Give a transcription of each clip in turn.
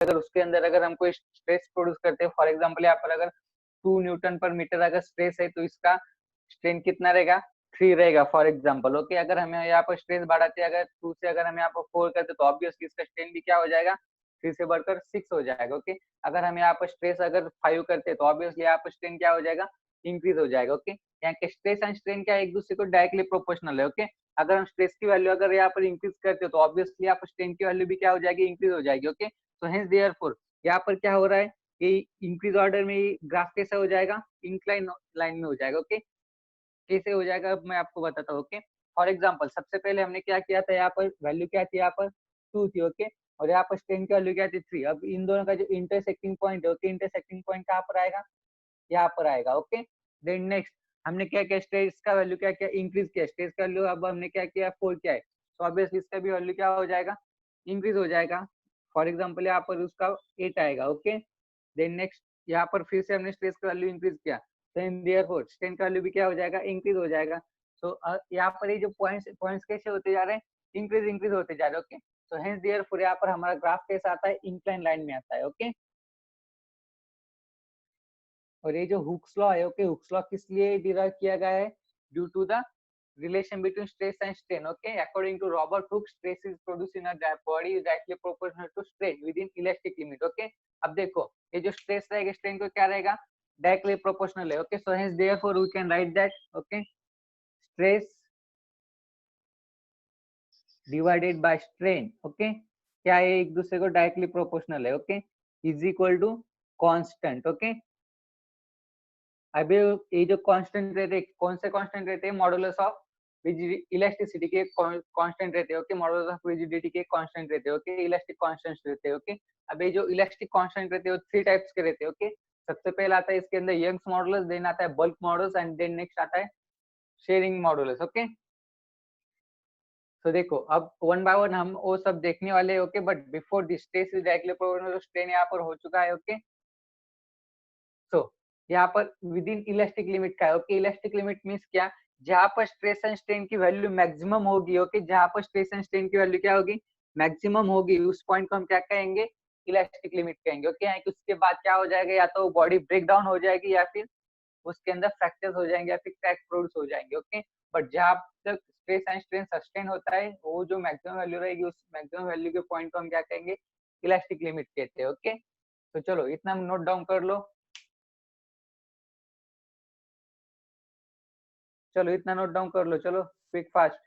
अगर उसके अंदर अगर हम कोई स्ट्रेस प्रोड्यूस करते हैं, फॉर एग्जांपल यहाँ पर अगर 2 न्यूटन पर मीटर अगर स्ट्रेस है तो इसका स्ट्रेन कितना रहेगा, 3 रहेगा फॉर एग्जांपल। ओके, अगर हमें यहाँ पर स्ट्रेस बढ़ाते हैं अगर 2 से अगर हम यहाँ पर 4 करते तो ऑब्वियसली इसका स्ट्रेन भी क्या हो जाएगा, 3 से बढ़कर 6 हो जाएगा। ओके, अगर हम यहाँ पर स्ट्रेस अगर 5 करते तो ऑब्वियसली यहाँ पर स्ट्रेन क्या हो जाएगा, इंक्रीज हो जाएगा। ओके, यहाँ के स्ट्रेस एंड स्ट्रेन क्या एक दूसरे को डायरेक्टली प्रोपोर्शनल है। ओके, अगर हम स्ट्रेस की वैल्यू अगर यहाँ पर इंक्रीज करते हो तो ऑब्वियसली यहाँ पर स्ट्रेन की वैल्यू भी क्या हो जाएगी, इंक्रीज हो जाएगी। ओके, तो हेंस देयरफॉर यहाँ पर क्या हो रहा है कि इंक्रीज ऑर्डर में ग्राफ कैसा हो जाएगा, इंक्लाइन लाइन में हो जाएगा। ओके, कैसे हो जाएगा अब मैं आपको बताता हूँ। ओके, फॉर एग्जांपल सबसे पहले हमने क्या किया था, यहाँ पर वैल्यू क्या थी, यहाँ पर 2 थी। ओके, और यहाँ पर स्ट्रेन की वैल्यू क्या थी, 3। अब इन दोनों का जो इंटरसेक्टिंग पॉइंट है, ओके, इंटरसेक्टिंग पॉइंट कहाँ पर आएगा, यहाँ पर आएगा। ओके, देन नेक्स्ट हमने क्या किया, स्ट्रेस का वैल्यू क्या किया, इंक्रीज किया। स्ट्रेस का वैल्यू अब हमने क्या किया, 4 किया है, तो ऑब्वियसली इसका भी वैल्यू क्या हो जाएगा, इंक्रीज हो जाएगा। फॉर एग्जांपल यहाँ पर उसका 8 आएगा। ओके, देन नेक्स्ट यहाँ पर फिर से हमने स्ट्रेस का वैल्यू इंक्रीज किया, देन देयरफॉर स्ट्रेन का वैल्यू भी क्या हो जाएगा, इंक्रीज हो जाएगा। सो यहाँ पर ये जो पॉइंट्स कैसे होते जा रहे हैं, इंक्रीज इंक्रीज होते जा रहे हैं। ओके, तो हेंस देयरफॉर यहाँ पर हमारा ग्राफ कैसा आता है, इंक्लाइन लाइन में आता है। ओके, और ये जो हुक्स लॉ है, ओके, हुक्स लॉ किस लिए डिराइव किया गया है, due to the relation between stress and strain. Okay, according to Robert Hooke, stress is produced in a body is directly proportional to strain within elastic limit. Okay, अब देखो ये जो stress रहेगा स्ट्रेन को क्या रहेगा, डायरेक्टली प्रोपोर्शनल है। Okay, so hence therefore we can write that, okay, stress divided by strain, okay, क्या है, एक दूसरे को डायरेक्टली प्रोपोर्शनल है। Okay, is equal to constant. Okay, अभी ये जो कांस्टेंट रहते हैं, कौन से कांस्टेंट रहते हैं, मॉडुलस ऑफ इलास्टिसिटी के कांस्टेंट रहते हैं। ओके, मॉडुलस ऑफ रिजिडिटी के कांस्टेंट रहते हैं। ओके, इलास्टिक कांस्टेंट्स रहते हैं। ओके, अब ये जो इलास्टिक कांस्टेंट रहते हैं वो 3 टाइप्स के रहते हैं। ओके, सबसे पहले आता है इसके अंदर यंग्स मॉडुलस, देन आता है bulk modulus and then next आता है शेयरिंग मॉडुलस। ओके, तो देखो अब वन बाय वन हम वो सब देखने वाले हैं। Okay, but before this stress is directly proportional to strain यहाँ पर हो चुका है। ओके, सो यहाँ पर विद इन इलास्टिक लिमिट का है। ओके, इलास्टिक लिमिट मीन्स क्या, जहां पर स्ट्रेस एंड स्ट्रेन की वैल्यू मैक्सिमम होगी। ओके, जहां पर स्ट्रेस एंड स्ट्रेन की वैल्यू क्या होगी, मैक्सिमम होगी, उस पॉइंट को हम क्या कहेंगे, इलास्टिक लिमिट कहेंगे। ओके, उसके बाद क्या हो जाएगा, या तो बॉडी ब्रेक डाउन हो जाएगी या फिर उसके अंदर फ्रैक्चर्स हो जाएंगे या फिर क्रैक प्रोड्यूस हो जाएंगे। ओके, बट जहां तक स्ट्रेस एंड स्ट्रेन सस्टेन होता है वो जो मैक्सिमम वैल्यू रहेगी उस मैक्सिमम वैल्यू के पॉइंट को हम क्या कहेंगे, इलास्टिक लिमिट कहते हैं। ओके, तो चलो इतना नोट डाउन कर लो, चलो इतना नोट डाउन कर लो, चलो क्विक फास्ट।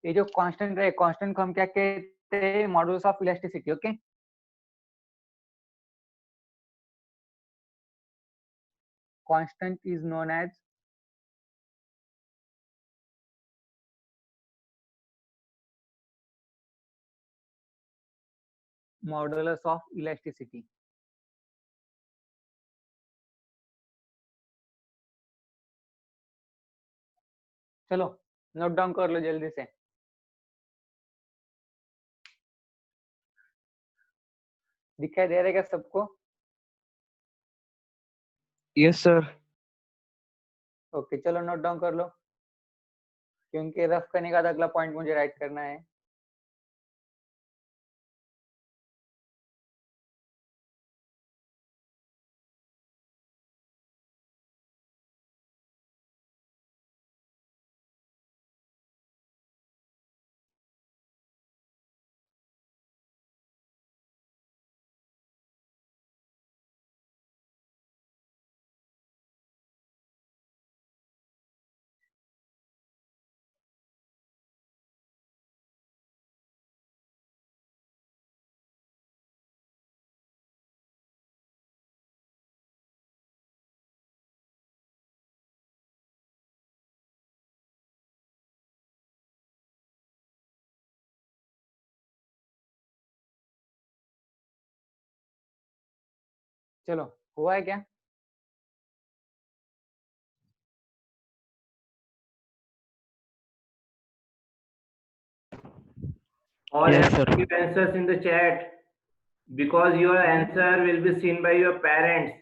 ये जो कांस्टेंट है, कांस्टेंट को हम क्या कहते हैं, modulus of elasticity. Okay, constant is known as modulus of elasticity. चलो नोट डाउन कर लो जल्दी से। दिखाई दे रहा है क्या सबको? Yes sir. ओके, चलो नोट डाउन कर लो, क्योंकि रफ करने का अगला पॉइंट मुझे राइट करना है। चलो हुआ है क्या? All Yes, have sir. to give answers in the chat because your answer will be seen by your parents.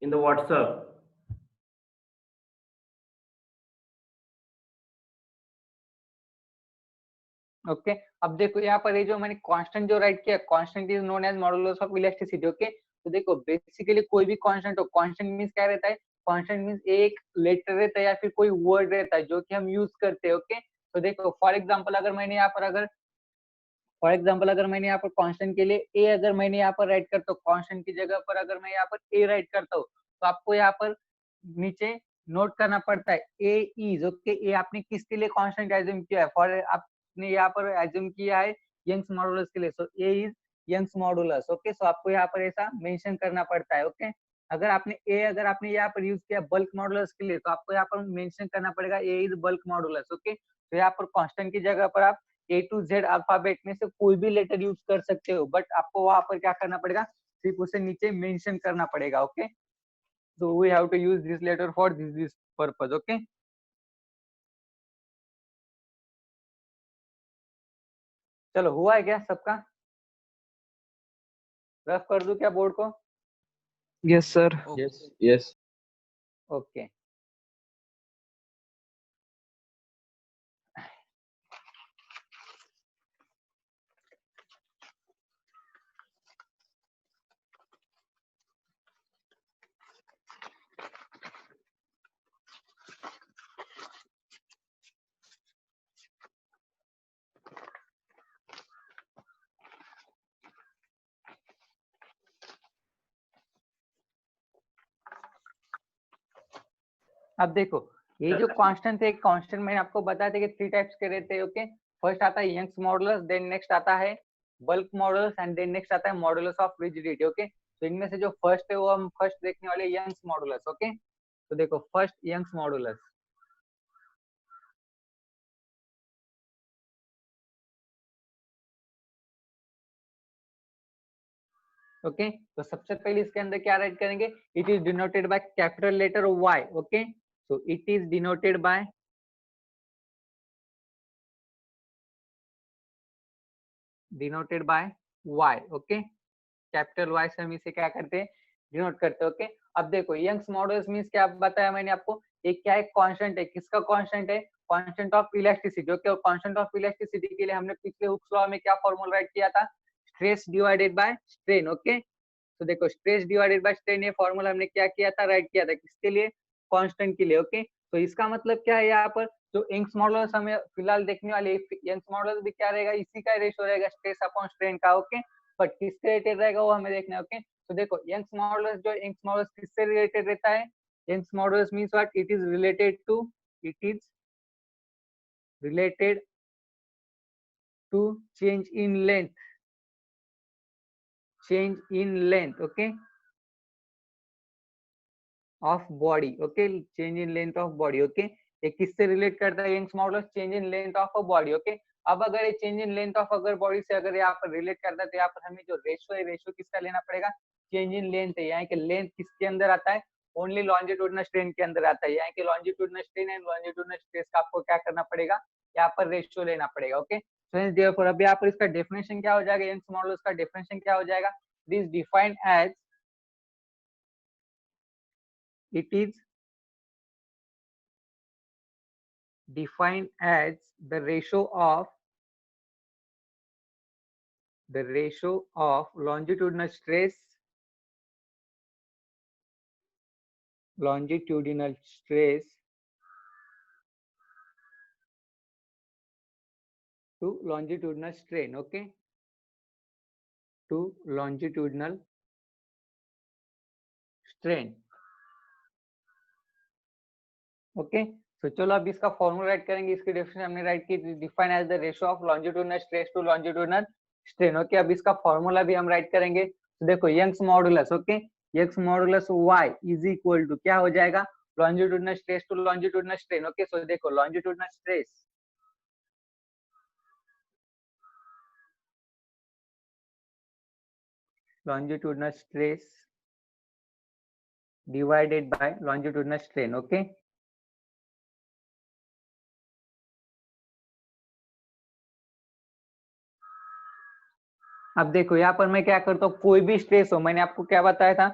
in the WhatsApp. Okay अब देखो यहाँ पर ये जो मैंने कांस्टेंट जो राइट किया, constant is known as modulus of elasticity. Okay तो देखो बेसिकली कोई भी कांस्टेंट हो, कांस्टेंट मींस क्या रहता है, कांस्टेंट मींस एक लेटर रहता है या फिर कोई वर्ड रहता है जो कि हम यूज करते हैं। ओके तो देखो फॉर एग्जांपल अगर मैंने यहाँ पर कांस्टेंट के लिए ए अगर मैंने यहाँ पर राइट करता हूँ, कांस्टेंट की जगह पर अगर मैं यहाँ पर ए राइट करता हूँ तो आपको यहाँ पर नीचे नोट करना पड़ता है ए इज। ओके ए आपने किसके लिए कांस्टेंट एज्यूम किया है, फॉर आपने यहाँ पर एज्यूम किया है यंग्स मॉडुलस के लिए, so A is Young's modulus. Okay so आपको यहाँ पर ऐसा मेंशन करना पड़ता है। ओके अगर आपने यहाँ पर यूज किया बल्क मॉडुलस के लिए तो आपको यहाँ पर मेंशन करना पड़ेगा ए इज बल्क मॉडुलस। ओके तो यहाँ पर कांस्टेंट की जगह पर आप ए टू जेड अल्फाबेट में से कोई भी लेटर यूज कर सकते हो, बट आपको वहां पर क्या करना पड़ेगा, सिर्फ उसे नीचे मेंशन करना पड़ेगा। Okay so we have to use this letter for this purpose। okay चलो हुआ है क्या सबका, रफ कर दूं क्या बोर्ड को? Yes sir. Yes yes. Okay अब देखो ये जो कांस्टेंट है, कांस्टेंट मैंने आपको बताया था कि 3 टाइप्स के रहते हैं। ओके फर्स्ट आता है यंग्स मॉडुलस, देन नेक्स्ट आता है bulk modulus and then next आता है मॉडुलस ऑफ रिजिडिटी। ओके तो इनमें से जो फर्स्ट है वो हम फर्स्ट देखने वाले यंग्स मॉडुलस। ओके तो देखो फर्स्ट यंग्स मॉडुलस। ओके तो सबसे पहले इसके अंदर क्या राइट करेंगे, it is denoted by capital letter Y. Okay so it is denoted by y। Okay capital y से हम इसे क्या करते हैं, डिनोट करते हैं। ओके अब देखो यंग्स मॉडुलस मींस क्या बताया मैंने आपको, एक क्या है कांस्टेंट है, किसका कांस्टेंट है, कांस्टेंट ऑफ इलास्टिसिटी। ओके और कांस्टेंट ऑफ इलास्टिसिटी के लिए हमने पिछले हुक्स लॉ में क्या फॉर्मूला राइट किया था, stress divided by strain. Okay तो देखो स्ट्रेस डिवाइडेड बाय स्ट्रेन ये फॉर्मूला हमने क्या किया था, राइट किया था किसके लिए, कांस्टेंट के लिए। ओके तो इसका मतलब क्या है, यहाँ पर जो यंग्स मॉडुलस हमें फिलहाल देखने वाले यंग्स मॉडुलस भी क्या रहेगा, इसी का रेशियो रहेगा स्ट्रेस अपॉन स्ट्रेन का। ओके बट किससे रिलेटेड रहेगा वो हमें देखना है। ओके तो देखो यंग्स मॉडुलस किससे रिलेटेड रहता है, Young's modulus means what, it is related to change in length, okay of body. Okay change in length of body. Okay ये किससे रिलेट करता है Young's modulus, change in length of a body. Okay अब अगर ये change in length of अगर body से अगर यहाँ पर रिलेट करता है तो यहाँ पर हमें जो रेशियो है, रेशियो किसका लेना पड़ेगा, चेंज इन लेंथ है। यहाँ के लेंथ किसके अंदर आता है, ओनली लॉन्जिट्यूडिनल स्ट्रेन के अंदर आता है। यहाँ के longitudinal strain and longitudinal stress का आपको क्या करना पड़ेगा, यहाँ पर रेशियो लेना पड़ेगा। ओके सो देयरफॉर अब यहाँ पर इसका डेफिनेशन क्या हो जाएगा, यंग्स मॉडुलस का डेफिनेशन क्या हो जाएगा, this defined as it is defined as the ratio of longitudinal stress to longitudinal strain। okay to longitudinal strain। Okay तो चलो अब इसका फॉर्मूला राइट करेंगे, इसकी डेफिनेशन हमने राइट की, define as the ratio of longitudinal stress to longitudinal strain. Okay अब इसका फॉर्मूला भी हम राइट करेंगे। तो देखो Young's modulus, okay Young's modulus y is equal to क्या हो जाएगा, longitudinal stress to longitudinal strain. Okay so देखो longitudinal stress divided by longitudinal strain. Okay अब देखो यहाँ पर मैं क्या करता हूँ, कोई भी स्ट्रेस हो, मैंने आपको क्या बताया था,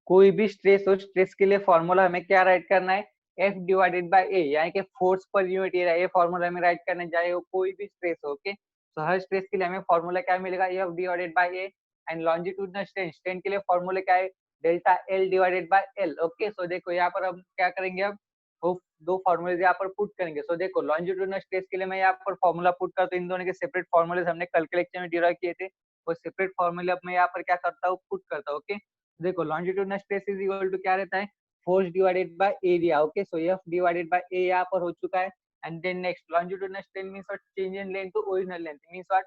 कोई भी स्ट्रेस हो, स्ट्रेस के लिए फॉर्मूला हमें क्या राइट करना है, F डिवाइडेड बाय ए, यानी कि फोर्स पर यूनिट एरिया, ये फॉर्मूला हमें राइट करना है, चाहे वो कोई भी स्ट्रेस हो। ओके, तो हर स्ट्रेस के लिए हमें फॉर्मूला क्या मिलेगा, F divided by A. And longitudinal strain, strain के लिए फॉर्मूला क्या है, delta L divided by L। Okay, so देखो यहाँ पर हम क्या करेंगे, अब वो दो फॉर्मूले यहाँ पर पुट करेंगे। सो देखो लॉन्जिट्यूडनल स्ट्रेस के लिए मैं यहाँ पर फॉर्मूला पुट करता हूँ, इन दोनों के सेपरेट फॉर्मूले हमने कल के लेक्चर में डिराइव किए थे, वो सेपरेट फॉर्मूले अब मैं यहाँ पर क्या करता हूँ, पुट करता हूँ। ओके, देखो longitudinal stress is equal to क्या रहता है, force divided by area. Okay, so F divided by A यहाँ पर हो चुका है। And then next longitudinal strain means what, change in length to original length means what,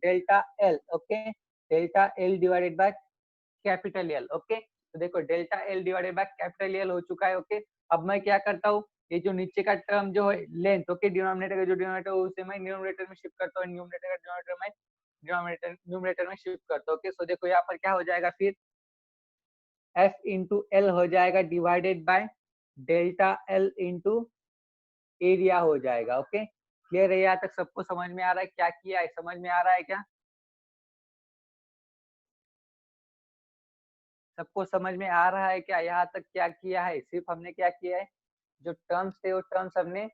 delta L। okay, delta L divided by capital L। okay, तो देखो delta L divided by capital L हो चुका है। Okay, अब मैं क्या करता हूँ, ये जो नीचे का टर्म जो है लेंथ, ओके, डिनोमिनेटर का जो डिनोमिनेटर उसे मैं न्यूमरेटर में शिफ्ट करता हूँ, न्यूमरेटर का डिनोमिनेटर में न्यूमरेटर में शिफ्ट करता हूँ। ओके, सो देखो यहाँ पर क्या हो जाएगा, फिर F इंटू एल हो जाएगा divided by delta L into area हो जाएगा। ओके, क्लियर है, यहाँ तक सबको समझ में आ रहा है क्या किया है, समझ में आ रहा है क्या, सबको समझ में आ रहा है क्या, यहाँ तक क्या किया है, सिर्फ हमने क्या किया है, जो टर्म्स थे वो टर्म्स हमने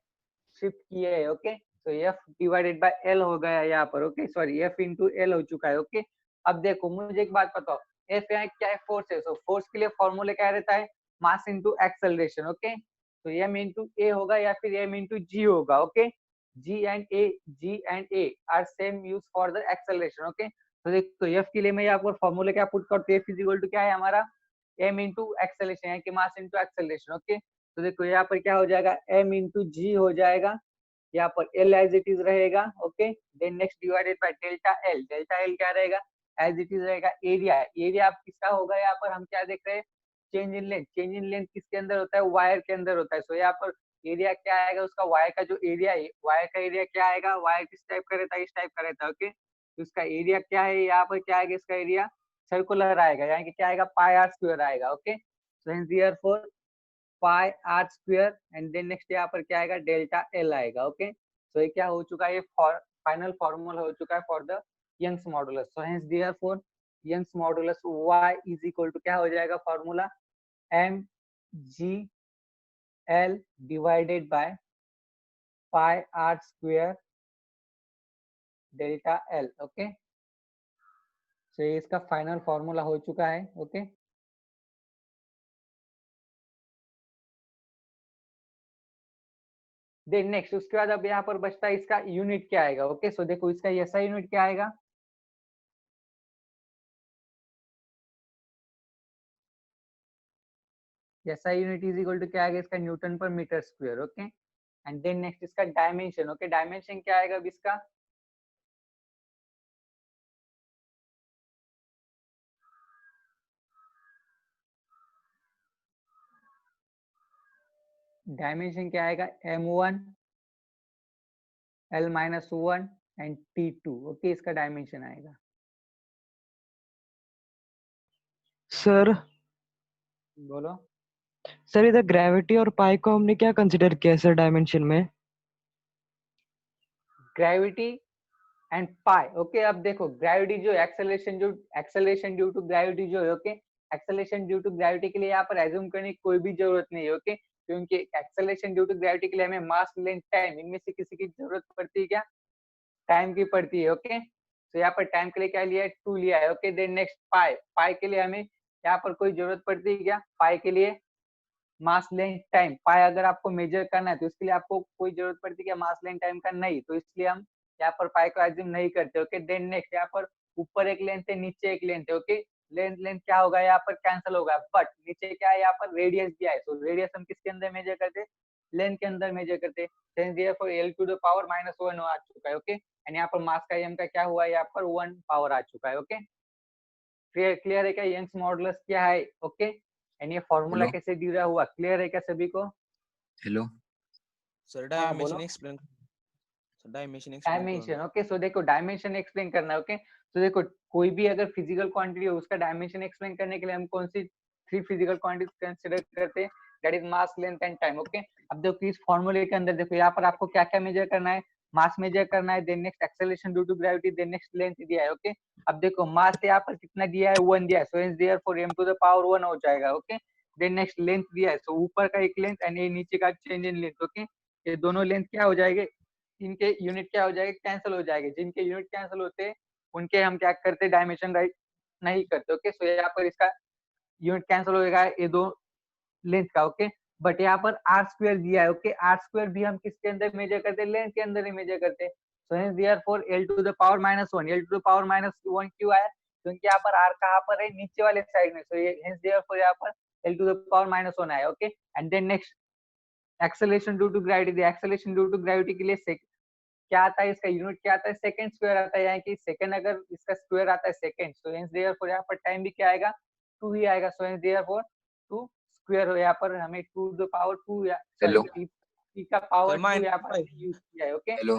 शिफ्ट किए है। ओके, तो F डिवाइडेड बाय L हो गया यहाँ पर। Okay, sorry F into L हो चुका है। ओके, अब देखो मुझे एक बात बताओ, F यहाँ क्या है, फोर्स है, सो फोर्स के लिए फॉर्मूले क्या रहता है, मास इंटू एक्सेलरेशन। ओके, तो M इंटू ए होगा या फिर M इंटू जी होगा। Okay, G and A are same use for the acceleration. Okay, तो देखो F के लिए मैं यहाँ पर फॉर्मूले क्या पुट करते हैं, F इज इक्वल टू क्या है हमारा, M इंटू एक्सेलरेशन, यानी कि मास इंटू एक्सेलरेशन। ओके, तो देखो यहाँ पर क्या हो जाएगा, M इंटू जी हो जाएगा, यहाँ पर L एज इट इज रहेगा। Okay, then next divided by delta L, delta L क्या रहेगा, एज इट इज रहेगा एरिया। एरिया आप किसका होगा, यहाँ पर हम क्या देख रहे हैं, change in length, change in length किसके अंदर होता है, वायर के अंदर होता है। सो यहाँ पर एरिया क्या आएगा, उसका वायर का जो एरिया है, वायर का एरिया क्या आएगा, वायर किस टाइप का रहता है, इस टाइप का रहता है। ओके, तो इसका एरिया क्या है, यहाँ पर क्या आएगा, इसका एरिया सर्कुलर आएगा, यानी कि क्या आएगा, पाई आर स्क्वायर आएगा। Okay, so hence therefore pi r square, and then next यहाँ पर क्या आएगा, डेल्टा L आएगा। ओके, तो ये क्या हो चुका है, ये फाइनल फॉर्मूला हो चुका है for the Young's modulus. So hence therefore Young's modulus y is equal to क्या हो जाएगा, formula mg L divided by pi r square delta L। Okay, तो ये इसका फाइनल फॉर्मूला हो चुका है। ओके, देन नेक्स्ट उसके बाद अब यहाँ पर बचता है इसका यूनिट क्या आएगा। ओके, सो देखो इसका ऐसा यूनिट क्या आएगा, ऐसा यूनिट इज इक्वल टू क्या आएगा, इसका न्यूटन पर metre square. Okay, and then next इसका डायमेंशन। ओके, डायमेंशन क्या आएगा अब इसका, डायमेंशन क्या आएगा, m1 L-1 and T2। Okay, इसका डायमेंशन आएगा। सर बोलो, सर इधर ग्रेविटी और पाई को हमने क्या कंसिडर किया सर डायमेंशन में? Gravity and pi. ओके, अब देखो ग्रेविटी जो एक्सेलरेशन ड्यू टू ग्रेविटी जो है, okay, acceleration due to gravity के लिए यहाँ पर एज्यूम करने की कोई भी जरूरत नहीं है। ओके, क्योंकि एक्सेलरेशन ड्यू टू ग्रेविटी के लिए हमें मास, लेंथ, टाइम, इनमें से किसी की जरूरत पड़ती है क्या, टाइम की पड़ती है। ओके, तो यहाँ पर टाइम के लिए क्या लिया है, 2 लिया है। ओके, देन नेक्स्ट पाई, पाई के लिए हमें यहाँ पर कोई जरूरत पड़ती है क्या, पाई के लिए मास, लेंथ, टाइम, पाई अगर आपको मेजर करना है तो इसके लिए आपको कोई जरूरत पड़ती है क्या, मास, लेंथ, टाइम का, नहीं, तो इसलिए हम यहाँ पर पाई को एज्यूम नहीं करते। ओके, देन नेक्स्ट यहाँ पर ऊपर एक लेंथ है, नीचे एक लेंथ है। ओके, लेंथ लेंथ क्या होगा, यहाँ पर कैंसिल होगा, बट नीचे क्या है, यहाँ पर रेडियस भी है, तो रेडियस हम किसके अंदर मेजर करते, लेंथ के अंदर मेजर करते, L टू द पावर -1 आ चुका है। ओके, एंड यहाँ पर मास का m का क्या हुआ, यहाँ पर 1 पावर आ चुका है। ओके, क्लियर है क्या, यंग्स मॉडुलस क्या है। ओके, एंड ये फॉर्मूला हेलो कैसे ड्यूरा हुआ, क्लियर है क्या सभी को। हेलो सर हाँ डायमेंशन बोलो, explain dimension dimension. Okay, so देखो डायमेंशन एक्सप्लेन करना है। ओके, तो देखो कोई भी अगर फिजिकल क्वांटिटी हो उसका डायमेंशन एक्सप्लेन करने के लिए हम कौन सी 3 फिजिकल क्वांटिटीज कंसीडर करते हैं, that is mass, length and time. Okay, अब देखो इस फॉर्मूले के अंदर देखो यहाँ पर आपको क्या क्या मेजर करना है, मास मेजर करना है, then next acceleration due to gravity, then next length दिया है। ओके अब देखो मास यहाँ पर कितना दिया है, 1 दिया है, so hence therefore m to the power 1 हो जाएगा। ओके देन नेक्स्ट लेंथ दिया है, सो ऊपर का एक लेंथ एंड ये नीचे का चेंज इन लेंथ। ओके ये दोनों लेंथ क्या हो जाएंगे, इनके यूनिट क्या हो जाएगा, कैंसिल हो जाएंगे। जिनके यूनिट कैंसिल होते हैं उनके हम क्या करते हैं, डायमेंशन राइट नहीं करते। ओके सो यहाँ पर इसका यूनिट कैंसिल होगा ये दो लेंथ का। ओके बट यहाँ पर आर स्क्वायर दिया है। ओके आर स्क्वायर भी हम किसके अंदर मेजर करते हैं, लेंथ के अंदर ही मेजर करते हैं। So hence therefore l to the power -1, l to the power -1 क्यों आया, क्योंकि यहाँ पर r कहाँ पर है, नीचे वाले साइड में। सो ये हेंस देयरफॉर यहाँ पर l टू द पावर -1 आया। Okay and then next acceleration due to gravity, acceleration due to gravity के लिए क्या आता है, इसका यूनिट क्या आता है, सेकंड स्क्वायर आता है। यानी कि सेकंड अगर इसका स्क्वायर आता है सेकंड, सो हेंस देयरफॉर यहाँ पर टाइम भी क्या आएगा, 2 ही आएगा। सो हेंस देयरफॉर 2 स्क्वायर हो, यहाँ पर हमें 2 द पावर 2 या हेलो सॉरी t का पावर सर 2 यहाँ पर -5 यूज किया है। ओके हेलो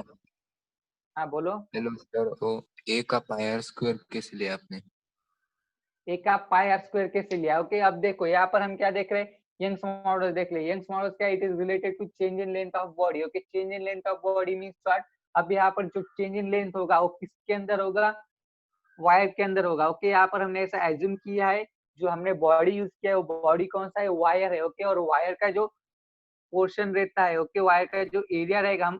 हाँ बोलो। हेलो सर, वो a का पाई आर स्क्वायर कैसे लिया आपने? एक आप पाई आर स्क्वायर कैसे लिया। ओके अब देखो यहाँ पर हम क्या देख रहे हैं, यंग्स मॉडल देख ले। यंग्स मॉडल क्या, it is related to change in length of body. Okay change in length of body means what, अब यहाँ पर जो चेंज इन लेंथ होगा वो किसके अंदर होगा, वायर के अंदर होगा। ओके यहाँ पर हमने ऐसा एज्यूम किया है, जो हमने बॉडी यूज किया है वो बॉडी कौन सा है, वायर है। ओके और वायर का जो पोर्शन रहता है, ओके वायर का जो एरिया रहेगा, हम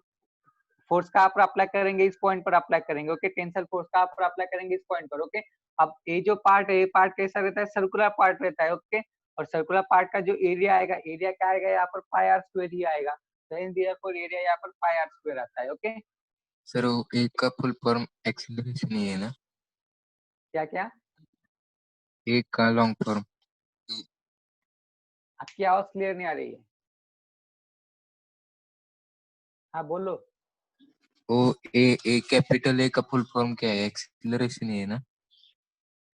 फोर्स का पर अप्लाई करेंगे, इस पॉइंट पर अप्लाई करेंगे। ओके टेंसल फोर्स का पर अप्लाई करेंगे इस पॉइंट पर। ओके अब ये जो पार्ट है, ये पार्ट कैसा रहता है, सर्कुलर पार्ट रहता है। ओके और सर्कुलर पार्ट का जो एरिया आएगा, एरिया क्या आएगा यहाँ पर, पाई आर स्क्वायर ही आएगा। देयरफॉर एरिया यहाँ पर पाई आर स्क्वायर आता है। ओके सर वो a का फुल फॉर्म एक्सीलरेशन ही है ना? क्या क्या, a का लॉन्ग फॉर्म आपकी आवाज क्लियर नहीं आ रही है, हाँ बोलो। वो a कैपिटल a का फुल फॉर्म क्या है? एक्सीलरेशन ही है ना?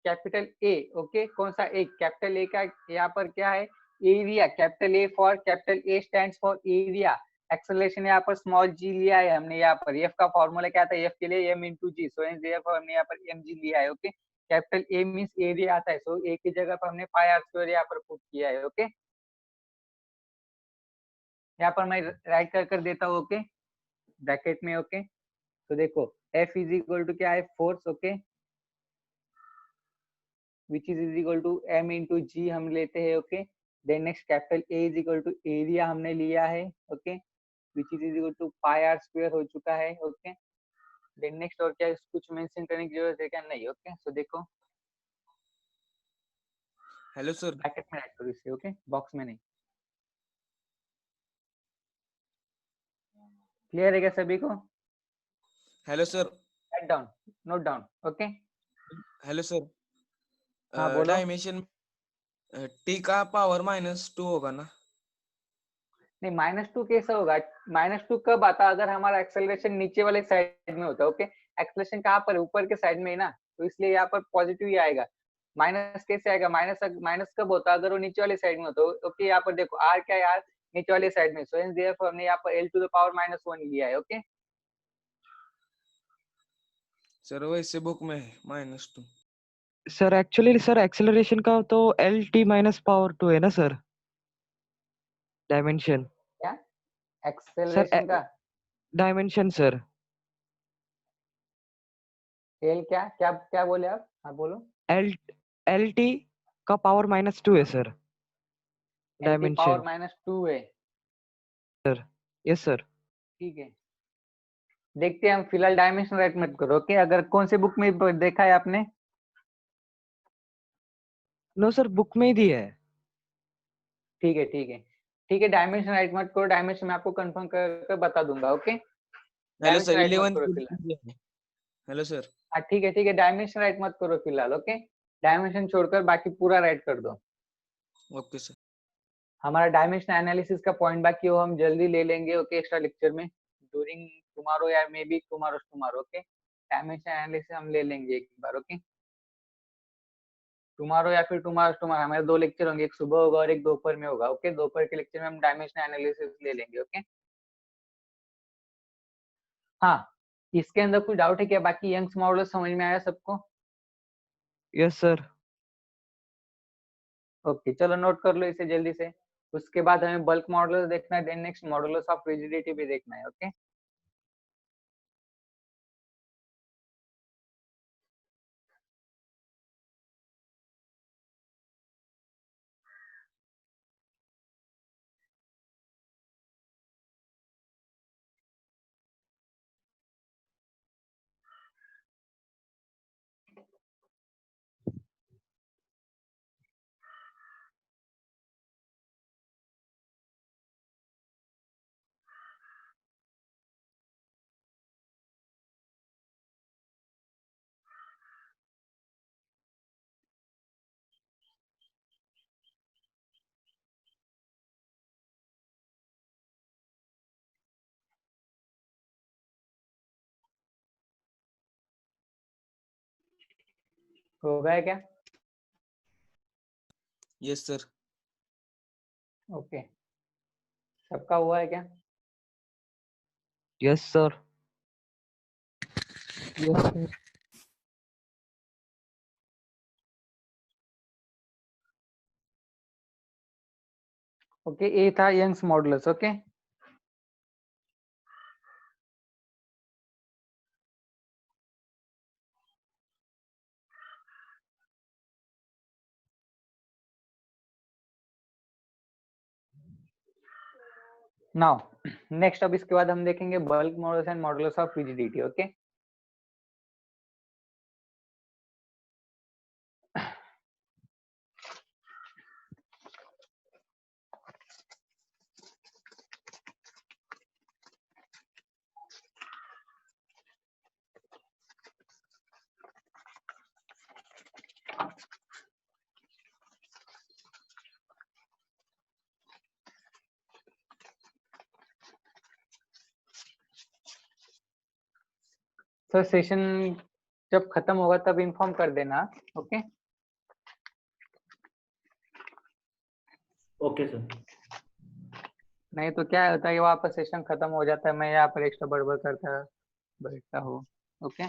Capital A. ओके कौन सा ए, कैपिटल ए का यहाँ पर क्या है, area. Capital A for, capital A stands for area. Acceleration यहाँ पर स्मॉल जी लिया है हमने। यहाँ पर एफ का फॉर्मूला क्या था, एफ के लिए m इंटू जी, सो देयरफॉर हमने यहाँ पर एम जी लिया है। Okay capital A means area आता है, सो ए की जगह पर हमने पाई आर स्क्वायर यहाँ पर पुट किया है। ओके यहाँ पर मैं राइट कर देता हूँ। ओके ब्रैकेट में। ओके तो देखो एफ इज इक्वल टू क्या है, force. Okay which is equal to m into g हम लेते हैं। Okay then next capital a is equal to area हमने लिया है। Okay which is equal to pi r square हो चुका है। ओके देन नेक्स्ट और क्या कुछ मेंशन करने की जरूरत है क्या, नहीं। ओके सो देखो हेलो सर। ब्रैकेट में राइट करो इसे। ओके बॉक्स में नहीं। क्लियर है क्या सभी को, hello sir. Write down, note down. Okay hello sir. हाँ बोलो। डायमेंशन t का पावर -2 होगा ना? नहीं -2 कैसे होगा, -2 कब आता है, अगर हमारा एक्सेलरेशन नीचे वाले साइड में होता है। ओके एक्सेलरेशन कहाँ पर है, ऊपर के साइड में है ना, तो इसलिए यहाँ पर पॉजिटिव ही आएगा। माइनस कैसे आएगा, माइनस कब होता है, अगर वो नीचे वाले साइड में होता है। ओके यहाँ पर देखो आर क्या है, आर नीचे वाले साइड में, सो हेंस देयरफॉर हमने यहाँ पर l टू द पावर -1 लिया है। ओके सर वैसे बुक में है -2। सर एक्चुअली सर एक्सेलरेशन का तो एल टी माइनस पावर 2 है ना सर, डायमेंशन। क्या सर एक्सेलरेशन का डायमेंशन सर, l क्या क्या क्या बोले आप, हाँ बोलो। एल एल टी का पावर -2 है सर, l की पावर डायमेंशन। -2 है। Sir yes sir. ठीक है देखते हैं हम, फिलहाल डायमेंशन राइट मत करो। ओके अगर कौन से बुक में देखा है आपने, नो सर बुक में ही दिया है। ठीक है ठीक है ठीक है, डायमेंशन राइट मत करो, डायमेंशन मैं आपको कंफर्म कर बता दूंगा। Okay hello dimension sir right मत 11 करो फिलहाल। Hello sir. हाँ ठीक है डायमेंशन राइट मत करो फिलहाल। ओके डायमेंशन छोड़कर बाकी पूरा राइट कर दो। Okay sir. हमारा डायमेंशन एनालिसिस का पॉइंट बाकी हो हम जल्दी ले लेंगे। ओके एक्स्ट्रा लेक्चर में ड्यूरिंग टुमारो या may be tomorrow. Okay dimension analysis हम ले लेंगे एक बार। ओके टुमारो या फिर टुमारो हमारे 2 लेक्चर होंगे, एक सुबह होगा और एक दोपहर में होगा। ओके दोपहर के लेक्चर में हम डायमेंशन एनालिसिस ले लेंगे। ओके हाँ इसके अंदर कोई डाउट है क्या, बाकी यंग्स मॉडल समझ में आया सबको। Yes sir. ओके चलो नोट कर लो इसे जल्दी से। उसके बाद हमें बल्क मॉडल देखना है, then next models of rigidity भी देखना है। ओके हो गया क्या? Yes sir. ओके, सबका हुआ है क्या? Yes sir. Yes sir. Okay, A था Young's modulus. Okay, now next, अब इसके बाद हम देखेंगे bulk modulus and modulus of rigidity. Okay, sir session जब खत्म होगा तब इन्फॉर्म कर देना। Okay, okay sir. नहीं तो क्या होता है कि वहाँ पर सेशन खत्म हो जाता है, मैं यहाँ पर एक्स्ट्रा बड़बड़ करता बैठता हूँ। ओके,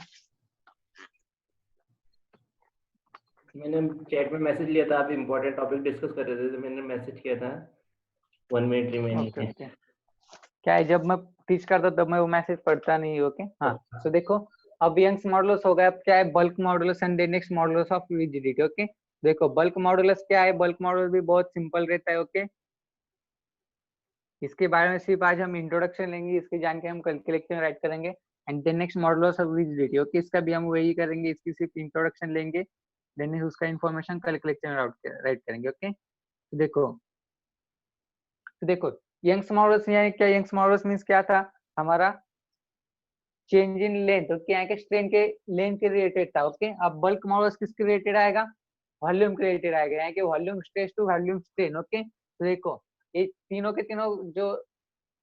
मैंने चैट में मैसेज लिया था, आप इम्पोर्टेंट टॉपिक डिस्कस कर रहे थे, तो मैंने मैसेज किया था 1 मिनट रिमेनिंग ओके, है। ओके। क्या है, जब मैं टीच करता तब मैं वो मैसेज पढ़ता नहीं। ओके, हाँ। तो देखो, अब यंग्स मॉडुलस हो गया, अब क्या है bulk modulus and next modulus of rigidity. Okay, देखो बल्क मॉडुलस क्या है, बल्क मॉडुलस भी बहुत सिंपल रहता है। ओके, इसके बारे में सिर्फ आज हम इंट्रोडक्शन लेंगे, इसकी जानकारी हम कल के लेक्चर में राइट करेंगे। And then next modulus of rigidity. Okay, इसका भी हम वही करेंगे, इसकी सिर्फ इंट्रोडक्शन लेंगे, देन उसका इन्फॉर्मेशन कल के लेक्चर में राइट करेंगे। ओके, तो देखो यंग्स मॉडुलस यानी क्या, यंग्स मॉडुलस मींस क्या था हमारा, चेंज इन लेंथ। ओके, यहाँ के स्ट्रेन के लेंथ के रिलेटेड था। ओके, अब बल्क मॉडुलस किसके रिलेटेड आएगा, वॉल्यूम के रिलेटेड आएगा, यहाँ के volume stress to volume strain. Okay, तो देखो ये तीनों के तीनों जो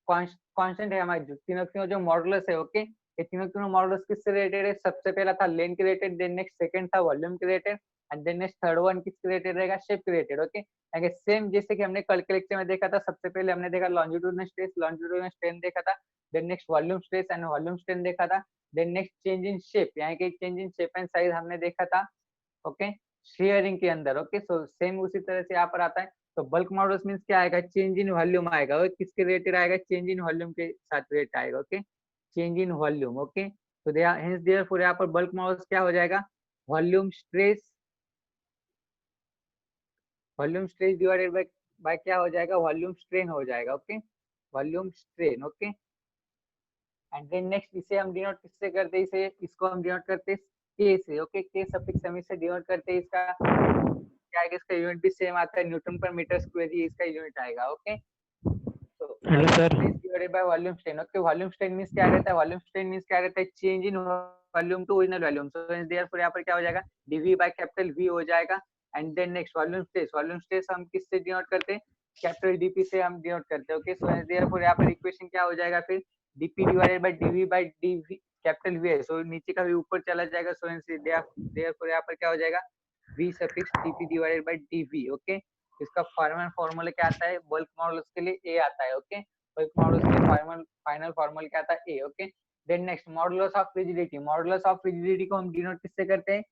कांस्टेंट है हमारे, तीनों तीनों जो मॉडुलस है। ओके, ये तीनों तीनों मॉडुलस किससे रिलेटेड है, सबसे पहला था लेंथ के रिलेटेड, देन नेक्स्ट सेकंड था वॉल्यूम के related, and then next third one किसके रिलेटेड रहेगा, शेप के रिलेटेड। ओके, यानी सेम जैसे कि हमने कल के लेक्चर में देखा था, सबसे पहले हमने देखा लॉन्जिट्यूडनल स्ट्रेस, लॉन्जिट्यूडनल स्ट्रेन देखा था, then next volume stress and volume strain देखा था, then next change in shape, यानी कि change in shape and size हमने देखा था। ओके, शेयरिंग के अंदर। ओके, सो सेम उसी तरह से यहाँ पर आता है। तो बल्क मॉडुलस मींस क्या आएगा, चेंज इन वॉल्यूम आएगा, और किसके रिलेटेड आएगा, चेंज इन वॉल्यूम के साथ रिलेटेड आएगा। Okay, change in volume. Okay, तो हेंस देयरफॉर यहाँ पर बल्क मॉडुलस क्या हो जाएगा, volume stress, volume stress divided by क्या हो जाएगा, वॉल्यूम स्ट्रेन हो जाएगा। Okay, volume strain. Okay, and then next इसे हम डिनोट किससे करते हैं, इसे इसको हम डिनोट करते हैं के से। ओके, के सफिक्स हम इसे डिनोट करते हैं, इसका क्या है, इसका यूनिट भी सेम आता है, न्यूटन पर मीटर स्क्वायर ही इसका यूनिट आएगा। ओके, तो hello sir. Divided by volume strain. Okay, volume strain means क्या रहता है, वॉल्यूम स्ट्रेन मींस क्या रहता है, change in volume to original volume. So therefore यहाँ पर क्या हो जाएगा, डीवी बाय कैपिटल वी हो जाएगा। And then next volume stress हम किससे डिनोट करते हैं, कैपिटल डीपी से हम डिनोट करते हैं। ओके, सो देयरफॉर यहाँ पर इक्वेशन क्या हो जाएगा, फिर DP divided by DV by DV capital V है, सो नीचे का भी ऊपर चला जाएगा। सो देयरफॉर यहाँ पर क्या हो जाएगा, v suffix dp divided by dv। Okay, इसका फार्मूला क्या आता है, बल्क मॉडुलस के लिए a आता है। ओके, बल्क मॉडुलस के लिए फाइनल फार्मूला क्या आता है, a। Okay, then next modulus of rigidity. Modulus of rigidity को हम डिनोट किससे करते हैं,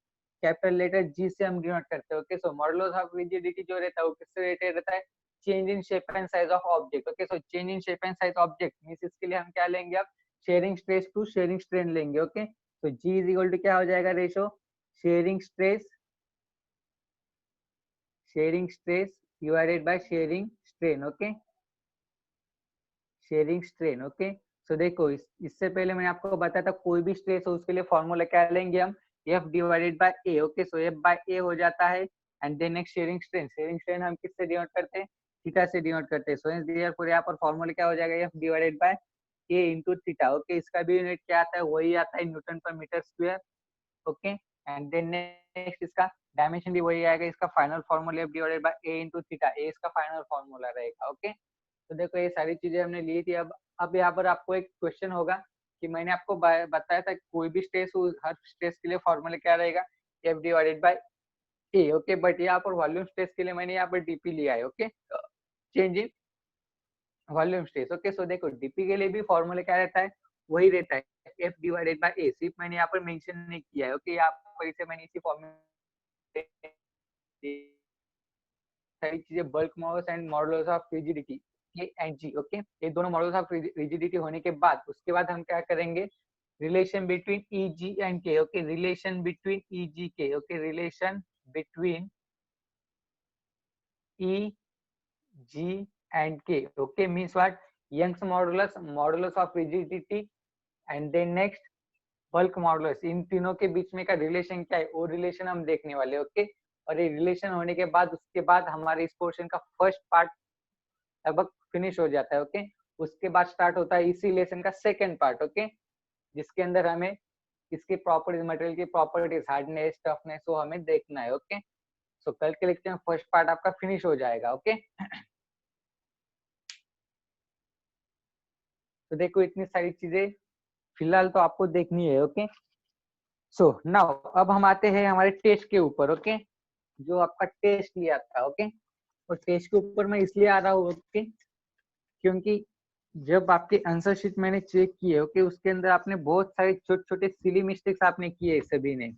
कैपिटल लेटर g से हम डिनोट करते हैं। Okay, so modulus of rigidity जो रहता है वो किससे रिलेटेड रहता है, change in shape and size of object. Okay, so change in shape and size object means इसके लिए हम क्या लेंगे, अब shearing stress to shearing strain लेंगे। ओके, तो g इज इक्वल टू क्या हो जाएगा, ratio shearing stress divided by shearing strain. Okay, shearing strain. Okay, so देखो इससे पहले मैंने आपको बताया था कोई भी स्ट्रेस हो उसके लिए फॉर्मूला क्या लेंगे हम, F divided by A। Okay, so F by A हो जाता है। And then next shearing strain हम किससे डिनोट करते हैं, थीटा से डिनोट करते हैं। सो देयरफॉर यहाँ पर फॉर्मूला क्या हो जाएगा, F divided by A into theta. Okay, इसका भी यूनिट क्या आता है, वही आता है न्यूटन पर metre square. Okay, and then next इसका डायमेंशन भी वही आएगा, इसका final formula F divided by A into theta, A इसका फाइनल फार्मूला रहेगा। ओके, तो देखो ये सारी चीजें हमने ली थी। अब यहाँ पर आपको एक क्वेश्चन होगा कि मैंने आपको बताया था कोई भी स्ट्रेस हो, हर स्ट्रेस के लिए फॉर्मूला क्या रहेगा, F divided by A, okay. But यहाँ पर वॉल्यूम स्ट्रेस के लिए मैंने यहाँ पर डीपी लिया है, okay, change in volume stress, okay. So देखो डीपी के लिए भी फॉर्मूला क्या रहता है, वही रहता है, F डिवाइडेड बाय ए, सिर्फ मैंने यहाँ पर मेंशन नहीं किया है, ओके। यहाँ पर इसे मैंने इसी फॉर्मूले सारी चीजें bulk models and models of rigidity के एंड जी, ओके। ये दोनों मॉडल्स ऑफ रिजिडिटी होने के बाद उसके बाद हम क्या करेंगे, relation between E G and K, okay, relation between E G K, okay, relation between E G and K, okay, means what, Young's modulus, modulus of rigidity and then next bulk modulus, इन तीनों के बीच में का relation क्या है, वो relation हम देखने वाले, ओके। और ये रिलेशन होने के बाद उसके बाद हमारे इस पोर्शन का फर्स्ट पार्ट लगभग फिनिश हो जाता है, ओके। उसके बाद स्टार्ट होता है इसी लेसन का सेकंड पार्ट, ओके, जिसके अंदर हमें इसकी प्रॉपर्टीज, मटेरियल की प्रॉपर्टीज, हार्डनेस, टफनेस, वो हमें देखना है, ओके। सो कल के लेक्चर में फर्स्ट पार्ट आपका फिनिश हो जाएगा, ओके। तो देखो इतनी सारी चीजें फिलहाल तो आपको देखनी है, ओके। सो नाउ अब हम आते हैं हमारे टेस्ट के ऊपर, ओके, जो आपका टेस्ट लिया था, ओके। और टेस्ट के ऊपर मैं इसलिए आ रहा हूँ, ओके, क्योंकि जब आपके आंसर शीट मैंने चेक किए, ओके, उसके अंदर आपने बहुत सारे छोटे छोटे सिली मिस्टेक्स आपने किए सभी ने,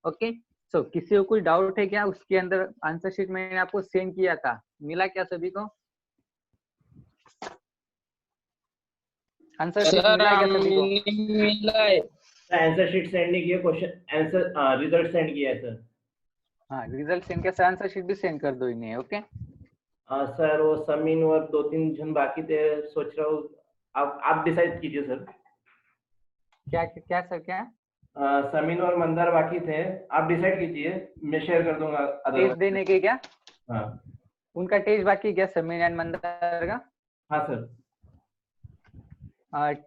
ओके। सो किसी को कोई डाउट है क्या, उसके अंदर आंसर शीट मैंने आपको सेंड किया था, मिला क्या सभी को आंसर शीट, सर मिला क्या सभी को? मिला है। आंसर शीट सेंड नहीं किया, क्वेश्चन आंसर रिजल्ट सेंड किया है सर। हाँ, रिजल्ट सेंड कैसे, आंसर शीट भी सेंड कर दो इन्हें, ओके। सर वो समीन और 2-3 जन बाकी थे, सोच रहा हूँ आप डिसाइड कीजिए सर। क्या क्या सर, क्या समीन और मंदार बाकी थे, आप डिसाइड कीजिए, मैं शेयर कर दूंगा टेस्ट अदरवाइज। देने के क्या? हाँ उनका टेस्ट बाकी क्या, समीर एंड मंदार का? हाँ सर।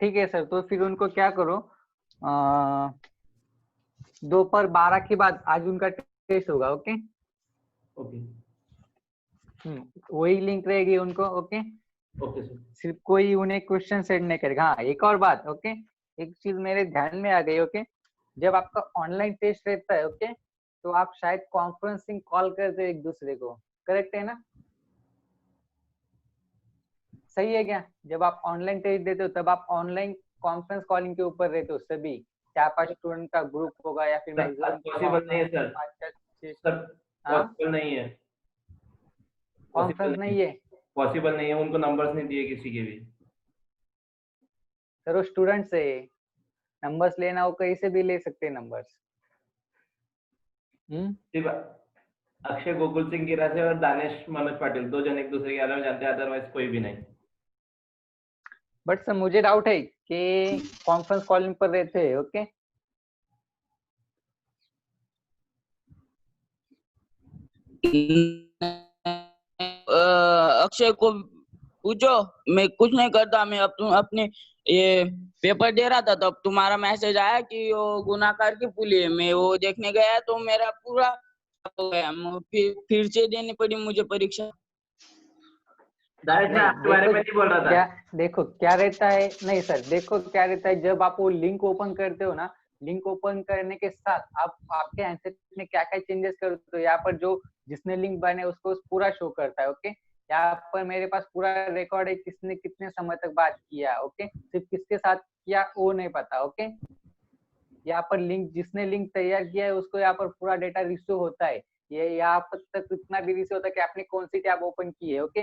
ठीक है सर, तो फिर उनको क्या करो, दोपहर 12 के बाद आज उनका टेस्ट होगा, ओके। ओके वही लिंक रहेगी उनको, ओके। Okay sir. सिर्फ कोई उन्हें क्वेश्चन सेंड नहीं करेगा। हाँ, एक और बात, ओके, एक चीज मेरे ध्यान में आ गई, ओके। जब आपका ऑनलाइन टेस्ट रहता है, ओके, तो आप शायद कॉन्फ्रेंसिंग कॉल करते हो एक दूसरे को, करेक्ट है ना? सही है क्या? जब आप ऑनलाइन टेस्ट देते हो तब आप ऑनलाइन कॉन्फ्रेंस कॉलिंग के ऊपर रहते हो, सभी 4-5 स्टूडेंट का ग्रुप होगा या फिर मैक्सिमम पॉसिबल नहीं है सर। 5-6। सर पॉसिबल नहीं है, कॉन्फ्रेंस नहीं है पॉसिबल नहीं है, उनको नंबर्स नहीं दिए किसी के भी। सर, वो स्टूडेंट से नंबर्स लेना हो कहीं से भी ले सकते हैं नंबर्स। सिर्फ अक्षय गोकुल सिंह गिरा से और दानिश मनोज पाटिल, 2 जन एक दूसरे के बारे में जानते हैं, अदरवाइज कोई भी नहीं। बट सर मुझे डाउट है कि कॉन्फ्रेंस कॉलिंग पर रहते हैं, ओके। अक्षय को पूछो, मैं कुछ नहीं करता, मैं अपने ये पेपर दे रहा था तब तुम्हारा मैसेज आया कि वो गुनाकार की पुली है, मैं वो देखने गया तो मेरा पूरा हो गया, फिर से देनी पड़ी मुझे परीक्षा। दानिश मैं आपके बारे में नहीं बोल रहा था। क्या देखो क्या रहता है, नहीं सर, देखो क्या रहता है, जब आप वो लिंक ओपन करते हो ना, लिंक ओपन करने के साथ आप आपके आंसर में क्या क्या चेंजेस करते हो, यहाँ पर जो जिसने लिंक बनाए उसको पूरा शो करता है, ओके। यहाँ पर मेरे पास पूरा रिकॉर्ड है, किसने कितने समय तक बात किया, ओके, सिर्फ किसके साथ किया वो नहीं पता, ओके। यहाँ पर लिंक, जिसने लिंक तैयार किया है उसको यहाँ पर पूरा डेटा रिसीव होता है, ये यहाँ पर तक इतना भी रिसीव होता है कि आपने कौन सी टैब ओपन की है, ओके,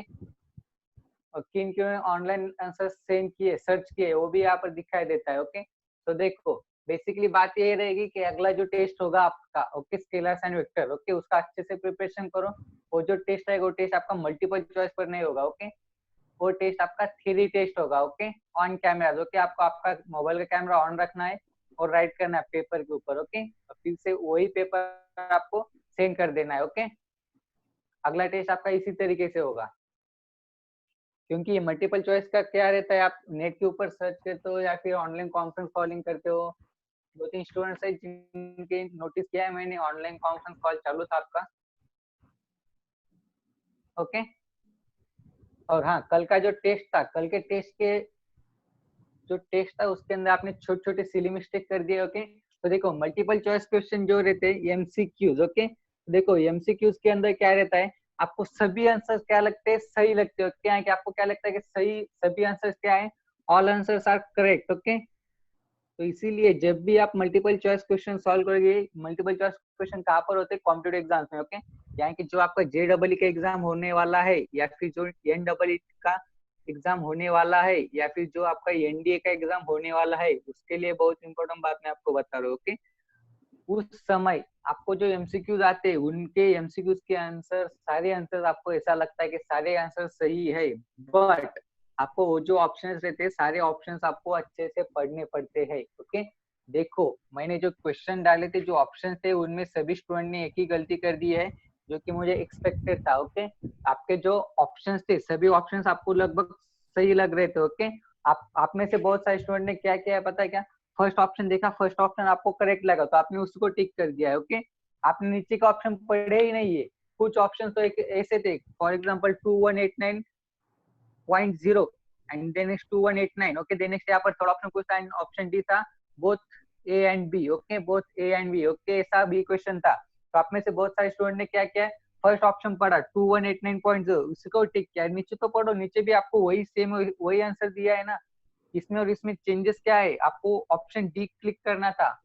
और किन किन ऑनलाइन आंसर सेंड किए, सर्च किए, वो भी यहाँ पर दिखाई देता है, ओके। तो देखो बेसिकली बात ये रहेगी कि अगला जो टेस्ट होगा आपका, okay, scalars and vector, okay, उसका अच्छे से प्रिपरेशन करो। वो जो टेस्ट है वो टेस्ट आपका मल्टीपल चॉइस पर नहीं होगा, ओके, वो टेस्ट आपका थ्योरी टेस्ट होगा, ओके, ऑन कैमरा, ओके। आपको आपका मोबाइल का कैमरा ऑन रखना है और राइट करना है पेपर के ऊपर, ओके, फिर से वही पेपर आपको सेंड कर देना है, ओके। अगला टेस्ट आपका इसी तरीके से होगा, क्योंकि ये मल्टीपल चॉइस का क्या रहता है, आप नेट के ऊपर सर्च करते हो या फिर ऑनलाइन कॉन्फ्रेंस कॉलिंग करते हो। 2-3 स्टूडेंट्स है जिनके नोटिस किया है मैंने, ऑनलाइन कॉन्फ्रेंस कॉल चालू था आपका, ओके। और हाँ, कल का जो टेस्ट था, कल के टेस्ट के जो टेस्ट था उसके अंदर आपने छोटे छोटे सिली मिस्टेक कर दिए, ओके। तो देखो मल्टीपल चॉइस क्वेश्चन जो रहते हैं एमसीक्यूज, ओके। देखो एमसीक्यूज के अंदर क्या रहता है, आपको सभी आंसर क्या लगते हैं, सही लगते हो क्या है, कि आपको क्या लगता है कि सही सभी आंसर क्या है, all answers are correct, okay. तो इसीलिए जब भी आप मल्टीपल चॉइस क्वेश्चन सॉल्व करोगे, मल्टीपल चॉइस क्वेश्चन कहाँ पर होते हैं, कॉम्पिटेटिव एग्जाम्स में, ओके। यानी कि जो आपका JEE का एग्जाम होने वाला है, या फिर जो NEE का एग्जाम होने वाला है, या फिर जो आपका NDA का एग्जाम होने वाला है, उसके लिए बहुत इंपॉर्टेंट बात मैं आपको बता रहा हूँ, ओके। उस समय आपको जो एमसीक्यूज आते हैं, उनके एमसीक्यूज के आंसर, सारे आंसर आपको ऐसा लगता है कि सारे आंसर सही है, बट आपको वो जो ऑप्शंस रहते हैं, सारे ऑप्शंस आपको अच्छे से पढ़ने पड़ते हैं, ओके। देखो मैंने जो क्वेश्चन डाले थे, जो ऑप्शंस थे, उनमें सभी स्टूडेंट ने एक ही गलती कर दी है, जो कि मुझे एक्सपेक्टेड था, ओके। आपके जो ऑप्शंस थे, सभी ऑप्शंस आपको लगभग सही लग रहे थे, ओके। आप में से बहुत सारे स्टूडेंट ने क्या किया है पता है क्या, फर्स्ट ऑप्शन देखा, फर्स्ट ऑप्शन आपको करेक्ट लगा तो आपने उसको टिक कर दिया है, ओके। आपने नीचे का ऑप्शन पढ़े ही नहीं है। कुछ ऑप्शन तो एक ऐसे थे, for example 2189.0 and then next 2189, okay. Then next यहाँ पर थर्ड ऑप्शन कुछ था, ऑप्शन डी था, both A and B, okay, both A and B, okay, ऐसा भी क्वेश्चन था। तो आप में से बहुत सारे स्टूडेंट ने क्या किया, फर्स्ट ऑप्शन पढ़ा 2189.0, उसको टिक किया। नीचे तो पढ़ो, नीचे भी आपको वही सेम वही आंसर दिया है ना, इसमें और इसमें चेंजेस क्या है, आपको ऑप्शन डी क्लिक करना था।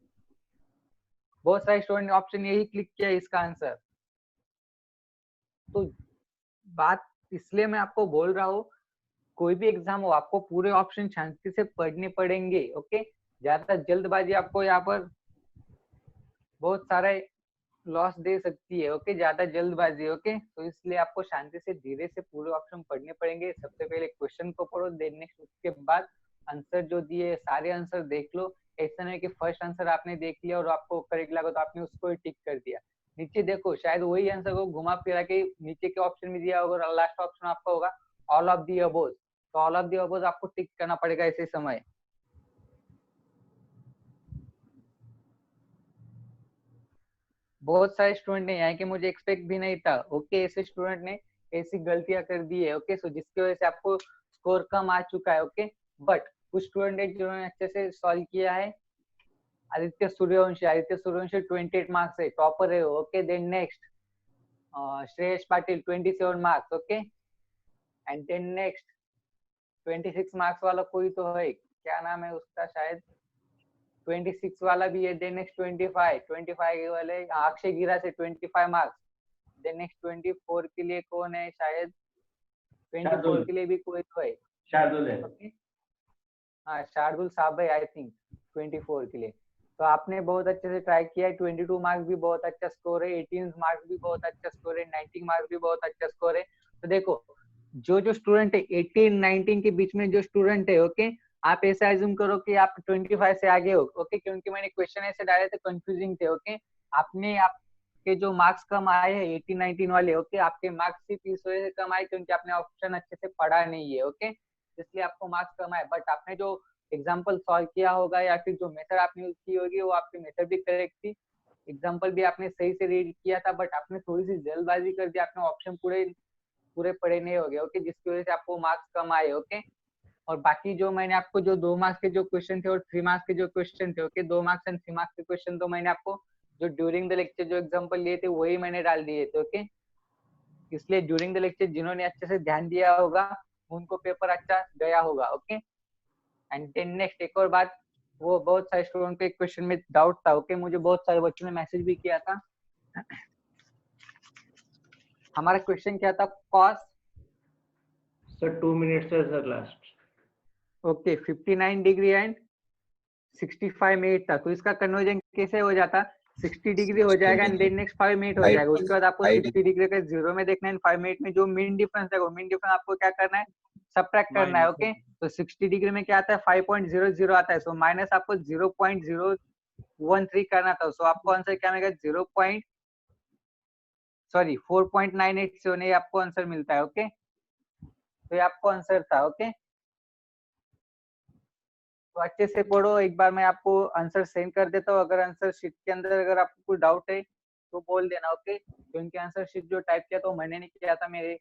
बहुत सारे स्टूडेंट ने ऑप्शन यही क्लिक किया इसका आंसर। तो बात इसलिए मैं आपको बोल रहा हूँ, कोई भी एग्जाम हो, आपको पूरे ऑप्शन शांति से पढ़ने पड़ेंगे, ओके। ज्यादा जल्दबाजी आपको यहाँ पर बहुत सारे लॉस दे सकती है, ओके, ज्यादा जल्दबाजी, ओके। तो इसलिए आपको शांति से धीरे से पूरे ऑप्शन पढ़ने पड़ेंगे। सबसे पहले क्वेश्चन को पढ़ो, देन नेक्स्ट उसके बाद आंसर जो दिए सारे आंसर देख लो। ऐसा नहीं कि फर्स्ट आंसर आपने देख लिया और आपको करेक्ट लगा तो आपने उसको ही टिक कर दिया। नीचे देखो, शायद वही आंसर को घुमा फिरा के नीचे के ऑप्शन में दिया होगा और लास्ट ऑप्शन आपका होगा ऑल ऑफ दी अबोव, तो ऑल ऑफ दी अबोव आपको टिक करना पड़ेगा ऐसे समय। बहुत सारे स्टूडेंट ने, यहाँ के मुझे एक्सपेक्ट भी नहीं था, ओके, ऐसे स्टूडेंट ने ऐसी गलतियां कर दी है, ओके। सो जिसकी वजह से आपको स्कोर कम आ चुका है, ओके। बट कुछ स्टूडेंट है जिन्होंने अच्छे से सॉल्व किया है। आदित्य सूर्यवंशी 28 मार्क्स है, टॉपर है, okay. Then next Shreyas Patil 27 marks, okay. And then next 26 marks वाला कोई तो है, क्या नाम है उसका, शायद 26 वाला भी है। देन नेक्स्ट 25 वाले अक्षय गिरा से 25 मार्क्स। देन नेक्स्ट 24 के लिए कौन है, शायद 24 के लिए भी कोई तो है, शार्दुल है, ओके। हाँ, शार्दुल साहब है आई थिंक 24 के लिए। तो आपने बहुत अच्छे से ट्राई किया है। 22 मार्क्स भी बहुत अच्छा स्कोर है, 18 मार्क्स भी बहुत अच्छा स्कोर है, 19 मार्क्स भी बहुत अच्छा स्कोर है। तो देखो जो स्टूडेंट है 18-19 के बीच में जो स्टूडेंट है, ओके, आप ऐसा एज्यूम करो कि आप 25 से आगे हो, ओके, क्योंकि मैंने क्वेश्चन ऐसे डाले थे कंफ्यूजिंग थे, ओके। आपके जो मार्क्स कम आए हैं 18-19 वाले, ओके, आपके मार्क्स सिर्फ इस वजह से कम आए क्योंकि आपने ऑप्शन अच्छे से पढ़ा नहीं है, ओके, इसलिए आपको मार्क्स कम आए। बट आपने जो एग्जाम्पल सॉल्व किया होगा या फिर जो मेथड आपने यूज की होगी, वो आपकी मेथड भी करेक्ट थी, एग्जाम्पल भी आपने सही से रीड किया था, बट आपने थोड़ी सी जल्दबाजी कर दी, आपने ऑप्शन पूरे पढ़े नहीं हो गए, ओके, जिसकी वजह से आपको मार्क्स कम आए, ओके। और बाकी जो मैंने आपको जो 2 मार्क्स के जो क्वेश्चन थे और 3 मार्क्स के जो क्वेश्चन थे, ओके, 2 मार्क्स एंड 3 मार्क्स के क्वेश्चन तो मैंने आपको जो ड्यूरिंग द लेक्चर जो एग्जांपल लिए थे वही मैंने डाल दिए थे, ओके। इसलिए ड्यूरिंग द लेक्चर जिन्होंने अच्छे से ध्यान दिया होगा उनको पेपर अच्छा गया होगा, ओके। एंड देन नेक्स्ट एक और बात, वो बहुत सारे स्टूडेंट को एक क्वेश्चन में डाउट था, ओके, मुझे बहुत सारे बच्चों ने मैसेज भी किया था। हमारा क्वेश्चन क्या था, कॉस सर 2 मिनट्स है sir last, okay 59 degree and 65 minute था। तो इसका कन्वर्जन कैसे हो जाता, 60 डिग्री हो जाएगा एंड देन नेक्स्ट 5 मिनट हो जाएगा। उसके बाद आपको 60 डिग्री का जीरो में देखना है, 5 मिनट में जो मीन डिफरेंस है वो मीन डिफरेंस आपको क्या करना है, सबट्रैक्ट करना है, ओके। तो 60 डिग्री में क्या आता है, 5.00 आता है, सो माइनस आपको 0.013 करना था। सो आपको आंसर क्या मिलेगा, 4.987 ये आपको आंसर मिलता है, ओके। तो ये आपको आंसर था, ओके। तो अच्छे से पढ़ो, एक बार मैं आपको आंसर सेंड कर देता हूँ। अगर आंसर शीट के अंदर अगर आपको कोई डाउट है तो बोल देना, ओके, क्योंकि आंसर शीट जो टाइप किया तो मैंने नहीं किया था, मेरे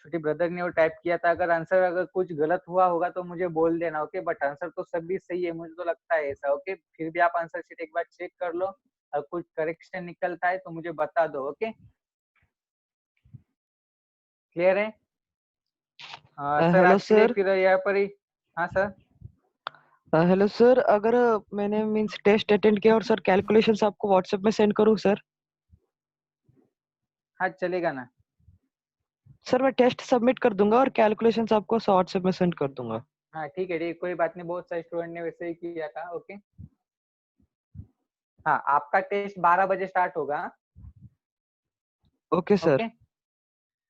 छोटी ब्रदर ने वो टाइप किया था, अगर आंसर अगर कुछ गलत हुआ होगा तो मुझे बोल देना, ओके। बट आंसर तो सभी सही है, मुझे तो लगता है ऐसा, ओके। फिर भी आप आंसर शीट एक बार चेक कर लो, और कुछ करेक्शन निकलता है तो मुझे बता दो, ओके। क्लियर है? सर हेलो आज के लिए सर। फिर यहाँ पर ही। हाँ सर। हेलो सर, अगर मैंने मींस टेस्ट अटेंड किया और सर कैलकुलेशंस आपको व्हाट्सएप में सेंड करूँ सर? हाँ चलेगा ना। सर मैं टेस्ट सबमिट कर दूंगा और कैलकुलेशंस आपको व्हाट्सएप में सेंड कर दूंगा। हाँ ठीक है, कोई बात नहीं, बहुत सारे स्टूडेंट ने वैसे ही किया था, ओके। हाँ आपका टेस्ट 12 बजे स्टार्ट होगा, ओके ओके। सर।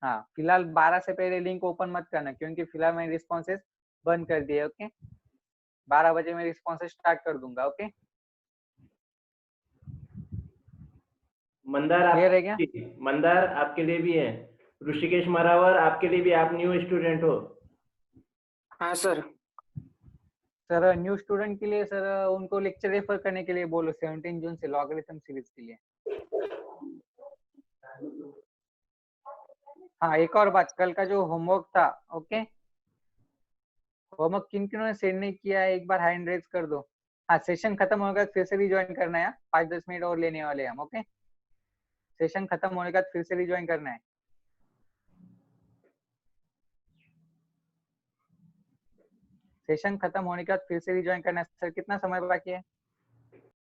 हाँ फिलहाल 12 से पहले लिंक ओपन मत करना, क्योंकि फिलहाल मैंने रिस्पॉन्सेस बंद कर दिए, ओके। 12 बजे मैं रिस्पॉन्सेस स्टार्ट कर दूंगा, ओके। मंदार क्लियर है क्या? मंदार आपके लिए भी है, ऋषिकेश मरावर आपके लिए भी, आप न्यू स्टूडेंट हो। हाँ सर। सर न्यू स्टूडेंट के लिए सर उनको लेक्चर रेफर करने के लिए बोलो 17 जून से लॉगरिथम सीरीज के लिए। हाँ एक और बात, कल का जो होमवर्क था, ओके, होमवर्क किन किन्होंने सेंड नहीं किया है एक बार हैंड रेज कर दो। हाँ सेशन खत्म होगा फिर से रिज्वाइन करना है, 5-10 मिनट और लेने वाले हम, ओके। सेशन खत्म होने के बाद फिर से रिज्वाइन करना है। सेशन खत्म होने के बाद फिर से रिज्वाइन करना है। सर कितना समय बाकी है?